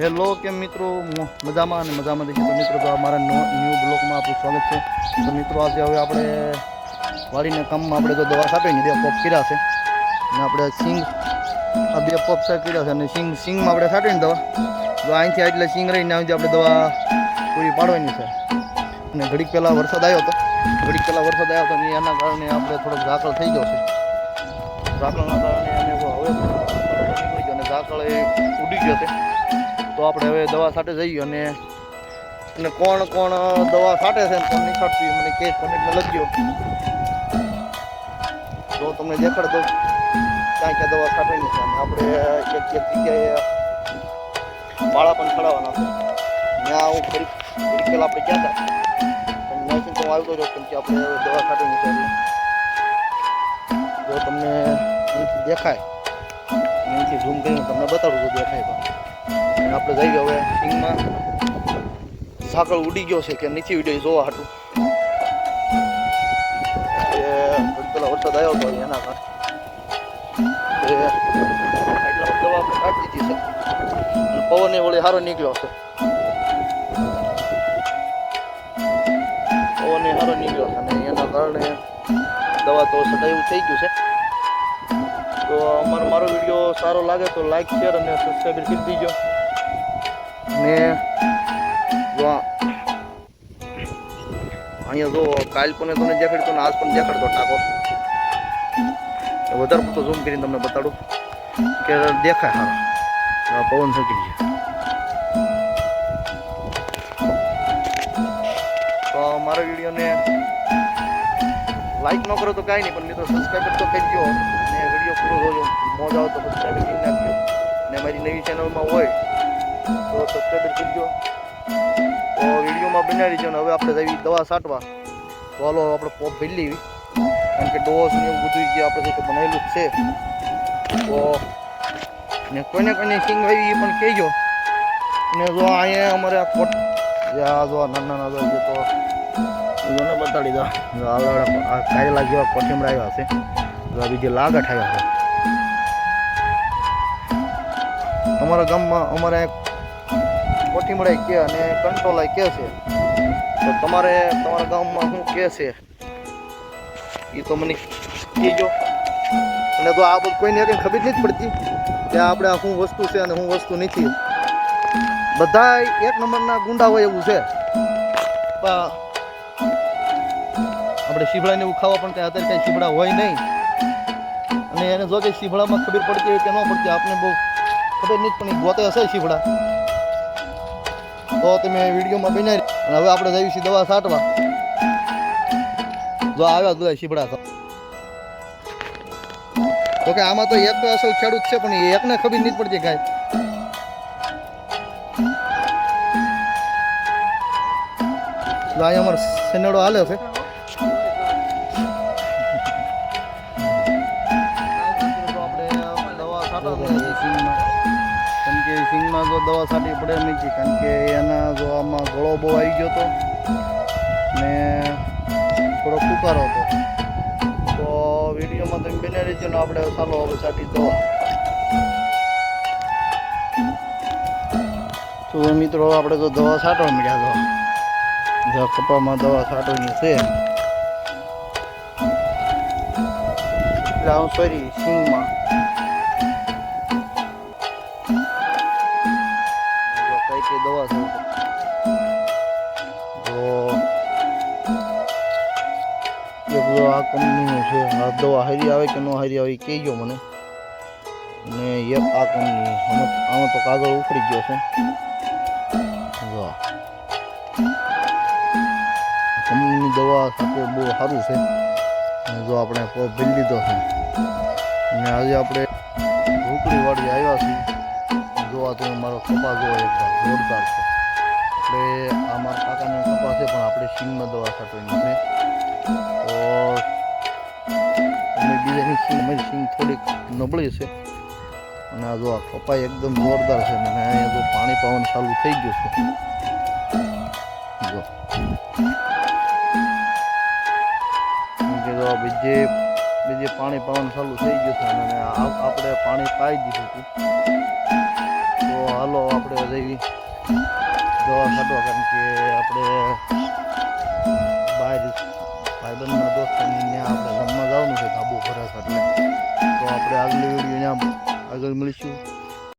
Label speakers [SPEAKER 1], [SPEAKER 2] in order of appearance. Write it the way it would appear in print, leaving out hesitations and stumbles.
[SPEAKER 1] Hello કેમ મિત્રો મજામાં અને મજામાં દેખીએ તો મિત્રો તો અમારા ન્યૂ બ્લોગમાં આપણું સ્વાગત છે. તો મિત્રો આજે હવે આપણે વાડીના કામમાં આપણે તો દવા છાંટી ને 2 પોપ કર્યા છે અને આપણે સિંગ આ 2 પોપ કર્યા છે અને સિંગમાં આપણે છાંટીને દવા જો અહીંથી એટલે સિંગ રહીને અહીંથી આપણે દવા પૂરી પાડવાની છે. અને ઘડીક પહેલાં વરસાદ આવ્યો હતો અને એના કારણે આપણે થોડોક ઝાકળ થઈ ગયો છે. ઝાકળના કારણે અને હવે નીકળી ગયો અને ઝાકળ એ ઉડી ગયો છે. તો આપણે હવે દવા છાંટે જઈએ અને કોણ કોણ દવા છાંટે છે કોણ નહીં છાંટતી મને કે કમેન્ટમાં લખજો. તો તમને દેખાડ દઉં ક્યાં ક્યાં દવા છાંટવાની છે. અને આપણે એક જગ્યાએ પાળા પણ ચડાવવાના છે. ત્યાં હું ફરી પહેલાં આપણે ગયા હતા પણ ત્યાંથી તો હું આવતો રહ્યો કેમ કે આપણે દવા છાંટવાની છે. જો તમને અહીંથી દેખાય અહીંથી ઝૂમ કરીને તમને બતાડું તો દેખાય પણ આપણે જઈએ હવે સિંગમાં ઝાકળ ઉડી ગયો છે કે નીચે ઉડ્યો જોવા હાટું. પેલા વરસાદ આવ્યો હતો એના કારણે દવા કાઢી દીધી છે. પવન એ વળી સારો નીકળ્યો છે. અને એના કારણે દવા તો સદાયું થઈ ગયું છે. તો મારો વિડીયો સારો લાગે તો લાઈક શેર અને સબસ્ક્રાઈબ કરી દીજો. ને જો અહીંયા જો કાલ પણ તમને દેખાડતો ને આજ પણ દેખાડતો ટાંકો વધારે પડતો ઝૂમ કરીને તમને બતાડું કે દેખાય સારો પવન સકી છે. તો મારા વિડીયોને લાઈક ન કરો તો કાંઈ નહીં પણ મિત્રો સબસ્ક્રાઈબ તો કરી દો અને વિડીયો પૂરો જોજો. મોજ આવે તો સબસ્ક્રાઈબ કરી નાખજો અને મારી નવી ચેનલમાં હોય તો સબસ્ક્રાઈબ કરજો. તો વિડીયોમાં બનાવી રહીજો. ને હવે આપણે જઈએ દવા છાંટવા. તો હાલો આપણે પોપ ભરી લેવી કારણ કે ડોઝ ને એવું બધું જે આપણે જે બનાવેલું જ છે. તો ને કોઈને સિંગ આવી એ પણ કહેજો. ને જો અહીંયા અમારે આ કોટ આ જો નાના જે તો મને બતાડી દો આ કારેલા જેવા કોઠીમડા આવ્યા છે. તો આ બીજી લાગઠ આવ્યા છે. અમારા ગામમાં અમારે કોઠીમડા કે અને કંટોલા કે છે. તો તમારા ગામમાં શું કહે છે એ તો મને કહેજો. અને તો આ બધું કોઈને કંઈ ખબર નથી પડતી કે આપણે આ શું વસ્તુ છે અને શું વસ્તુ નથી. બધા એક નંબરના ગુંડા હોય એવું છે. આપણે શીભડાને એવું ખાવા પણ અત્યારે કાંઈ શીભડા હોય નહીં. અને એને જો કે શીભડામાં ખબર પડતી હોય કે ન પડતી આપણે બહુ ખબર નહીં પણ ગોતે હશે શીભડા. તો તમે વિડીયોમાં બનાવી અને હવે આપણે જઈએ છીએ દવા છાંટવા. જો આવ્યા બધા શીભડા તો કે આમાં તો એક તો અસલ ખેડૂત છે પણ એકને ખબર નહીં પડતી કાંઈ. અહીંયા અમારો સનેડો હાલે છે. સિંગમાં જો દવા છાંટવી પડે નથી કારણ કે એના જો આમાં ગળો બહુ આવી ગયો હતો ને થોડો ફૂકારો હતો. તો વિડીયોમાં તમે બને રહેજો ને આપણે ચાલો હવે છાંટી દવા. તો મિત્રો આપણે તો દવા છાંટવા મળ્યા તો કપામાં દવા છાંટવાની છે. સોરી સિંગમાં દવા છે. તો આ કંપનીનું છે. આ દવા હારી આવે કે ન હારી આવે એ કહેજો મને. અને એક આ કંપની આમાં તો કાગળ ઉપડી ગયો છે. જો કંપનીની દવા સાથે બહુ સારું છે. જો આપણે પોપ ભરી લીધો છે અને આજે આપણે ઢોકળીવાળી આવ્યા છીએ. જોવા તમે મારો કપા જોવો એકદમ જોરદાર છે. આપણે આ મારા કાકાને કપા છે પણ આપણે સિંગમાં દવા છાંટવાની છે. તો અમે બીજાની સિંગ અમારી સિંગ થોડીક નબળી છે. અને આ જો આ કપા એકદમ જોરદાર છે. અને અહીંયા જો પાણી પાવાનું ચાલુ થઈ ગયું છે. જો બીજે પાણી પાવાનું ચાલુ થઈ ગયું છે અને આપણે પાણી પાઈ દીધું હતું. તો હાલો આપણે જઈ દવા છાંટવા, કારણ કે આપણે બહાર ભાઈબંધના દોસ્તોની ત્યાં આપણે જમવા જવાનું છે ધાબુ ભરાસ, એટલે તો આપણે આગલી વિડીયો ત્યાં આગળ મળીશું.